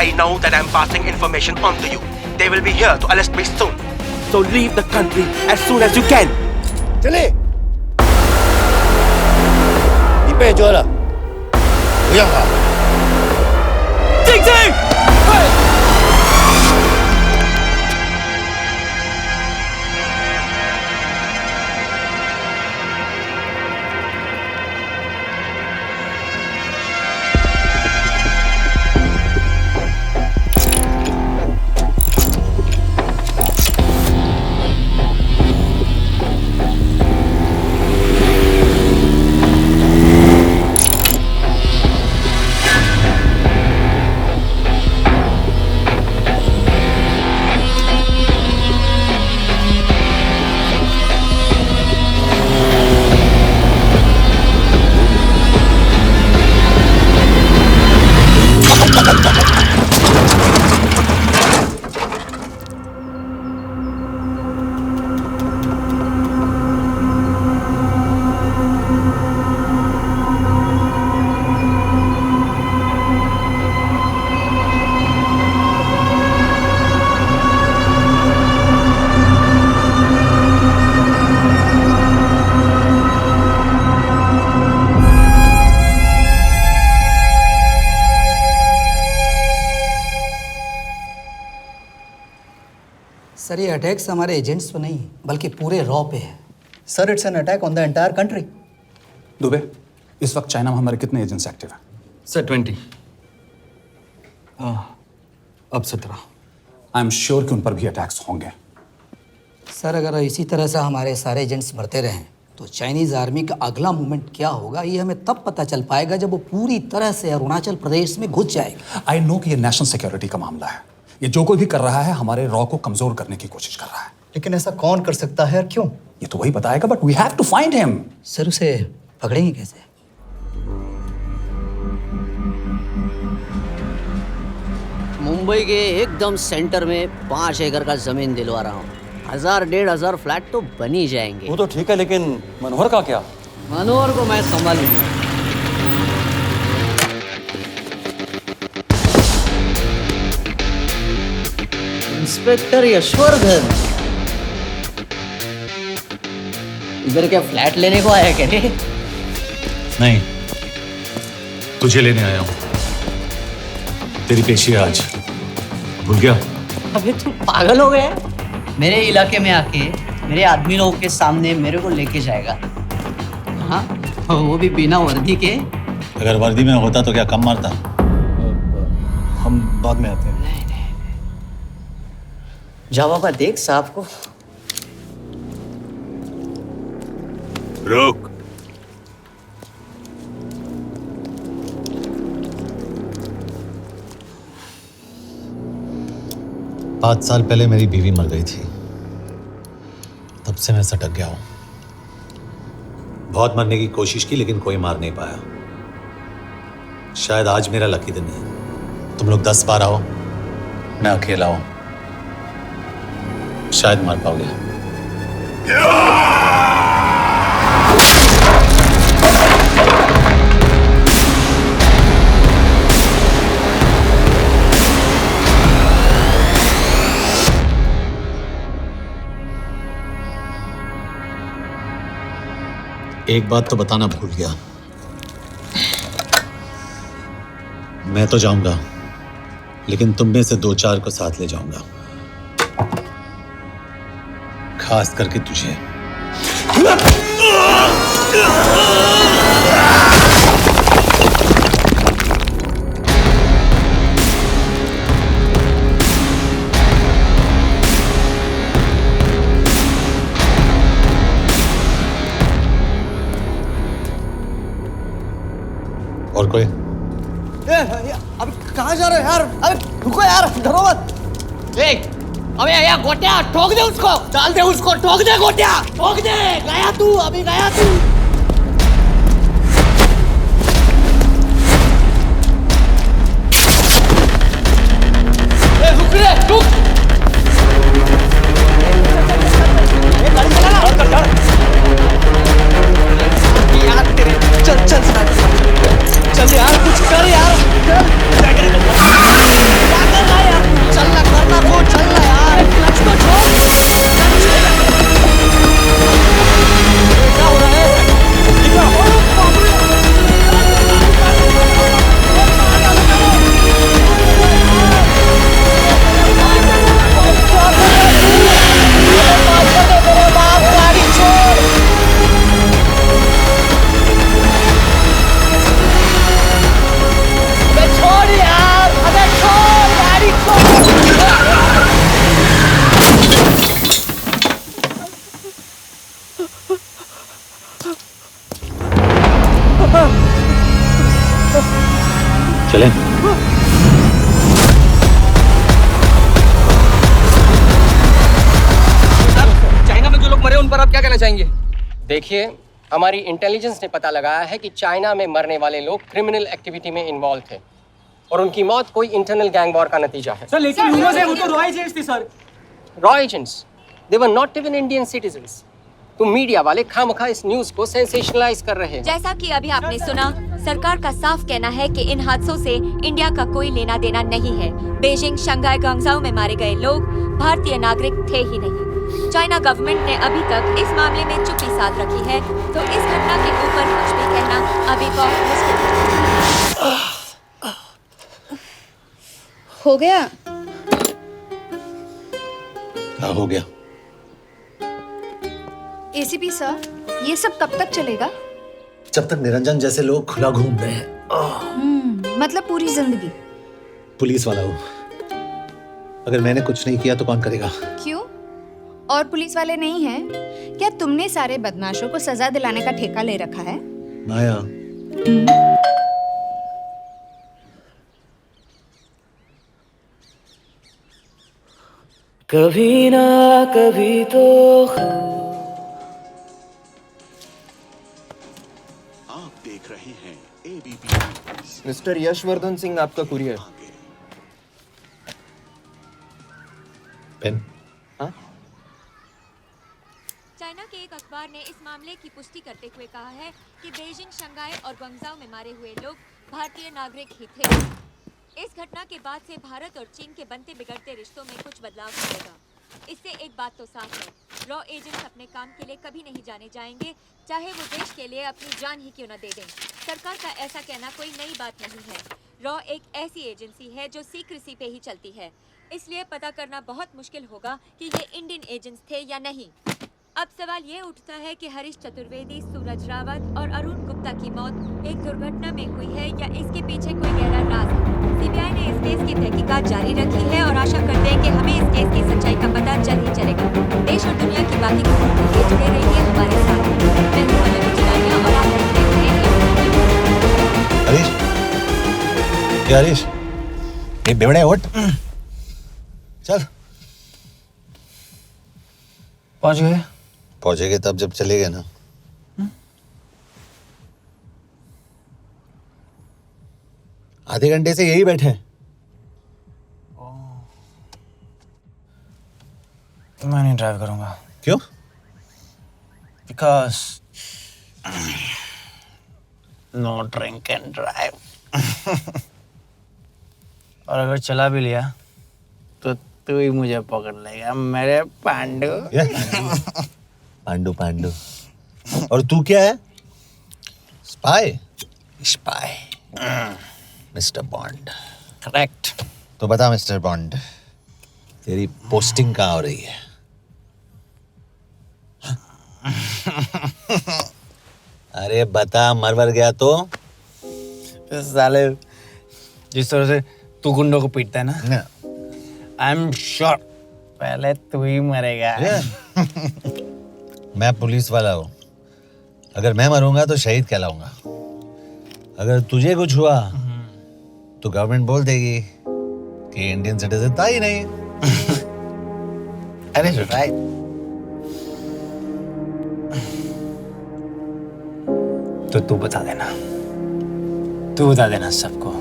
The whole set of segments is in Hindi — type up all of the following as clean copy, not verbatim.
They know that I'm passing information on to you. They will be here to arrest me soon. So leave the country as soon as you can. Chale! 你被捉了，不要跑。静静。सर ये अटैक्स हमारे एजेंट्स पे नहीं बल्कि पूरे रॉ पे है। Sir it's an attack on the entire country. Dubey, इस वक्त चाइना में हमारे कितने एजेंट्स एक्टिव हैं? सर 20। अब 17। आई एम श्योर कि उन पर भी अटैक्स होंगे। सर अगर इसी तरह से हमारे सारे एजेंट्स मरते रहें तो चाइनीज़ आर्मी का अगला मूवमेंट क्या होगा ये हमें तब पता चल पाएगा जब वो पूरी तरह से अरुणाचल प्रदेश में घुस जाएगी। आई नो कि ये नेशनल सिक्योरिटी का मामला है। ये जो कोई भी कर रहा है हमारे रॉ को कमजोर करने की कोशिश कर रहा है। लेकिन ऐसा कौन कर सकता है और क्यों? ये तो वही बताएगा, but we have to find him. Sir उसे पकड़ेंगे कैसे? मुंबई के एकदम सेंटर में 5 एकड़ का जमीन दिलवा रहा हूँ। 1000-1500 फ्लैट तो बन ही जाएंगे। वो तो ठीक है, लेकिन मनोहर का क्या? मनोहर को मैं संभालूंगा। इंस्पेक्टर यशवर्धन, इधर क्या फ्लैट लेने को आया क्या? नहीं, तुझे लेने आया हूं। तेरी पेशी है आज, भूल गया? अबे तू पागल हो गया? मेरे इलाके में आके मेरे आदमी लोगों के सामने मेरे को लेके जाएगा? हाँ, वो भी बिना वर्दी के। अगर वर्दी में होता तो क्या कम मारता? हम बाद में आते हैं। जा बाबा, देख साहब को। रुक। पाँच साल पहले मेरी बीवी मर गई थी, तब से मैं सटक गया हूं। बहुत मरने की कोशिश की लेकिन कोई मार नहीं पाया। शायद आज मेरा लकी दिन है। तुम लोग 10 बार आओ, मैं अकेला हूं, शायद मार पाओगे। एक बात तो बताना भूल गया, मैं तो जाऊंगा लेकिन तुम में से 2-4 को साथ ले जाऊंगा, खास करके तुझे। और कोई? अब कहाँ जा रहे हो यार? अबे रुको यार, डरो मत। अबे या गोटिया, ठोक दे उसको, डाल दे उसको, ठोक दे गोटिया, ठोक दे। गया तू, अभी गया तू। रुक रे, रुक। गाड़ी चला ना। यार तेरे, चल चल यार, कुछ कर यार। चलें? चाइना में जो लोग मरे उन पर आप क्या कहना चाहेंगे? देखिए, हमारी इंटेलिजेंस ने पता लगाया है कि चाइना में मरने वाले लोग क्रिमिनल एक्टिविटी में इन्वॉल्व थे और उनकी मौत कोई इंटरनल गैंग वॉर का नतीजा है। सर लेकिन न्यूज़ है वो तो रॉ एजेंट्स थे sir. Raw agents, they were not even Indian citizens. तो मीडिया वाले खामखा इस न्यूज को सेंसेशनलाइज कर रहे हैं। जैसा कि अभी आपने सुना, सरकार का साफ कहना है कि इन हादसों से इंडिया का कोई लेना देना नहीं है। बीजिंग, शंघाई, ग्वांगझाओ में मारे गए लोग भारतीय नागरिक थे ही नहीं। चाइना गवर्नमेंट ने अभी तक इस मामले में चुप्पी साध रखी है, तो इस घटना के ऊपर कुछ भी कहना अभी बहुत मुश्किल हो गया। क्या हो गया? एसीपी सर, ये सब कब तक चलेगा? जब तक निरंजन जैसे लोग खुला घूम रहे हैं। मतलब पूरी जिंदगी? पुलिस वाला हूँ, अगर मैंने कुछ नहीं किया तो कौन करेगा? क्यों? और पुलिस वाले नहीं हैं? क्या तुमने सारे बदमाशों को सजा दिलाने का ठेका ले रखा है? माया, कभी ना कभी तो आप देख रहे हैं एबीपी। मिस्टर यशवर्धन सिंह, आपका कुरियर। पेन। चाइना के एक अखबार ने इस मामले की पुष्टि करते हुए कहा है कि बीजिंग, शंघाई और ग्वांगझाओ में मारे हुए लोग भारतीय नागरिक ही थे। इस घटना के बाद से भारत और चीन के बनते बिगड़ते रिश्तों में कुछ बदलाव आएगा। इससे एक बात तो साफ है, रॉ एजेंट्स अपने काम के लिए कभी नहीं जाने जाएंगे, चाहे वो देश के लिए अपनी जान ही क्यों न दे दें। सरकार का ऐसा कहना कोई नई बात नहीं है। रॉ एक ऐसी एजेंसी है जो सीक्रेसी पे ही चलती है, इसलिए पता करना बहुत मुश्किल होगा कि ये इंडियन एजेंट्स थे या नहीं। अब सवाल ये उठता है कि हरीश चतुर्वेदी, सूरज रावत और अरुण गुप्ता की मौत एक दुर्घटना में हुई है या इसके पीछे कोई गहरा राज है। सीबीआई ने इस केस की तहकीकात जारी रखी है और आशा करते हैं कि हमें इस केस की सच्चाई का पता चल ही चलेगा। देश और दुनिया की बाकी खबरों के लिए जुड़े रहिए हमारे साथ। मैं हूं पल्लवी चिरानिया और आप देख रहे हैं हरीश, क्या हरीश? ये बेवड़े उठ, चल। पहुंच गए? पहुंचेंगे तब जब चलेंगे ना। आधे घंटे से यही बैठे हैं। मैं नहीं ड्राइव करूंगा। क्यों? Because no drink and drive. और अगर चला भी लिया तो तू ही मुझे पकड़ लेगा मेरे पांडु। पांडु पांडु। और तू क्या है? Spy? Spy. Mister bond. Correct. तो बता मिस्टर बॉन्ड, तेरी पोस्टिंग कहाँ हो रही है? अरे बता, मरवर गया तो? साले जिस तरह से तू गुंडों को पीटता है ना, आई एम श्योर पहले तू ही मरेगा। मैं पुलिस वाला हूँ, अगर मैं मरूंगा तो शहीद कहलाऊंगा। अगर तुझे कुछ हुआ तो गवर्नमेंट बोल देगी कि इंडियन सिटीजन था ही नहीं। अरे राइट। तो तू बता देना सबको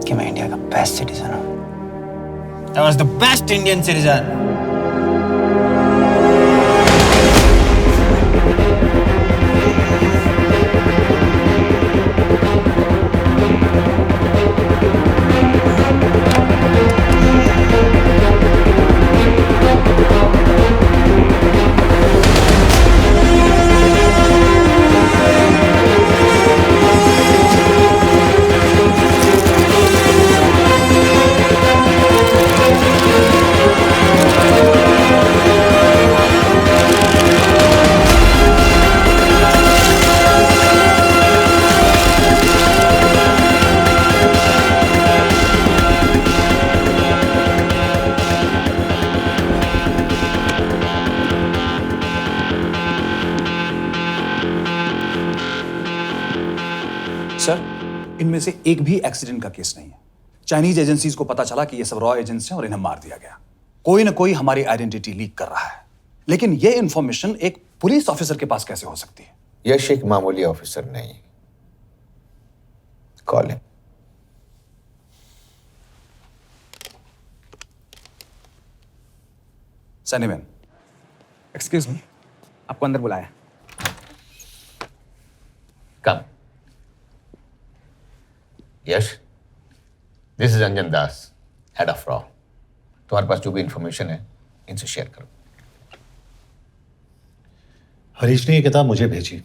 कि मैं इंडिया का बेस्ट सिटीजन हूँ। I was the best Indian citizen. इनमें से एक भी एक्सीडेंट का केस नहीं है। चाइनीज एजेंसीज को पता चला कि ये सब रॉ एजेंट्स हैं और इन्हें मार दिया गया। कोई ना कोई हमारी आइडेंटिटी लीक कर रहा है, लेकिन ये इंफॉर्मेशन एक पुलिस ऑफिसर के पास कैसे हो सकती है? यश एक मामूली ऑफिसर नहीं। Call him. सैनीमैन, एक्सक्यूज मी, आपको अंदर बुलाया। Come. Yash, this is Anjan Das, head of रॉ। तुम्हारे पास जो भी इंफॉर्मेशन है इनसे शेयर करो। हरीश ने ये किताब मुझे भेजी,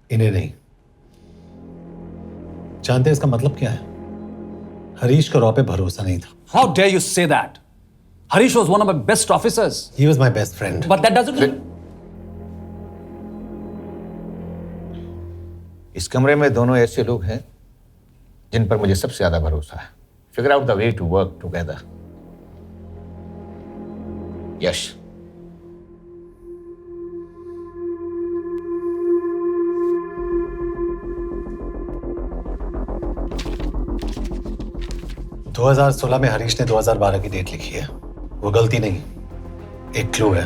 इन्हें नहीं। जानते हैं इसका मतलब क्या है? हरीश को रॉ पे भरोसा नहीं था। How dare you say that? Harish was one of my best officers. He was my best friend. But that doesn't. इस कमरे में दोनों ऐसे लोग हैं जिन पर मुझे सबसे ज्यादा भरोसा है। Figure out the way to work together. Yash, – 2016 में हरीश ने 2012 की डेट लिखी है। वो गलती नहीं, एक क्लू है।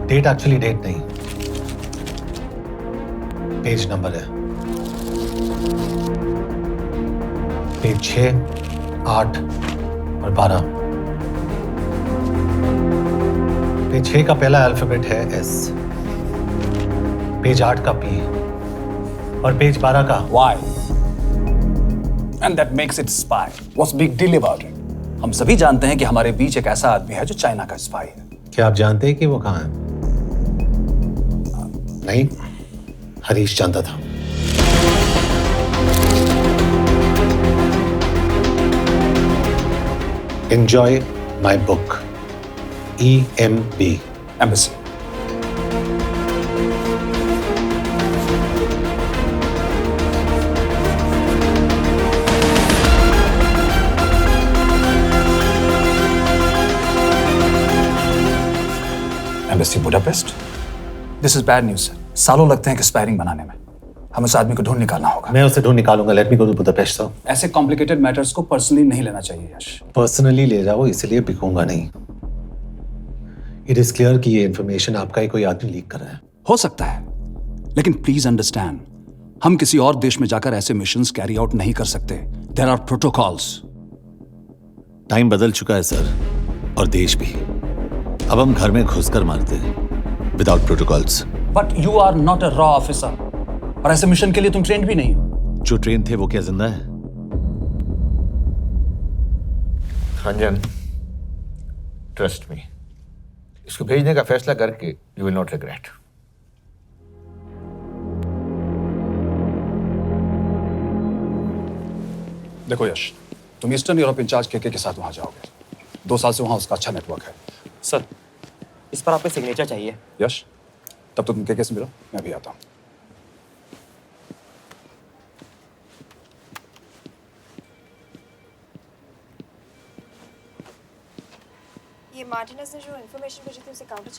डेट एक्चुअली डेट नहीं, पेज नंबर है। पेज 6, 8 और 12। पेज 6 का पहला अल्फाबेट है S, पेज 8 का P और पेज 12 का Why? And that makes it spy. What's big deal about it? हम सभी जानते हैं कि हमारे बीच एक ऐसा आदमी है जो चाइना का स्पाई है। क्या आप जानते हैं कि वो कहाँ है? नहीं, हरीश जानता था। Enjoy my book. EMB. Embassy. Embassy Budapest? This is bad news, sir. सालों लगते हैं एक्सपायरिंग बनाने में। हमें उस आदमी को ढूंढ निकालना होगा। मैं उसे ढूंढ निकालूंगा। Let me go to Budapest sir. ऐसे कॉम्प्लिकेटेड मैटर्स को पर्सनली नहीं लेना चाहिए यश। पर्सनली ले जाओ, इसलिए बिकूंगा नहीं। इट इज क्लियर कि ये इंफॉर्मेशन आपका ही कोई आदमी लीक कर रहा है। हो सकता है, लेकिन प्लीज अंडरस्टैंड, हम किसी और देश में जाकर ऐसे मिशंस कैरी आउट नहीं कर सकते। There are protocols. टाइम बदल चुका है सर, और देश भी। अब हम घर में घुसकर मारते हैं without protocols. But you are not a रॉ ऑफिसर, और ऐसे मिशन के लिए तुम ट्रेंड भी नहीं हो। जो ट्रेन थे वो क्या जिंदा है? अंजन, ट्रस्ट मी, इसको भेजने का फैसला करके यू विल नॉट रिग्रेट। देखो यश, तुम ईस्टर्न यूरोप इंचार्ज केके के साथ वहां जाओगे। 2 साल से वहां उसका अच्छा नेटवर्क है। सर, इस पर आपके सिग्नेचर चाहिए। यश, तब तो तुम केके से मिलो, मैं भी आता हूं। ये मार्टिनेज ने जो इन्फॉर्मेशन भेजी थी उसे काउंटर चेक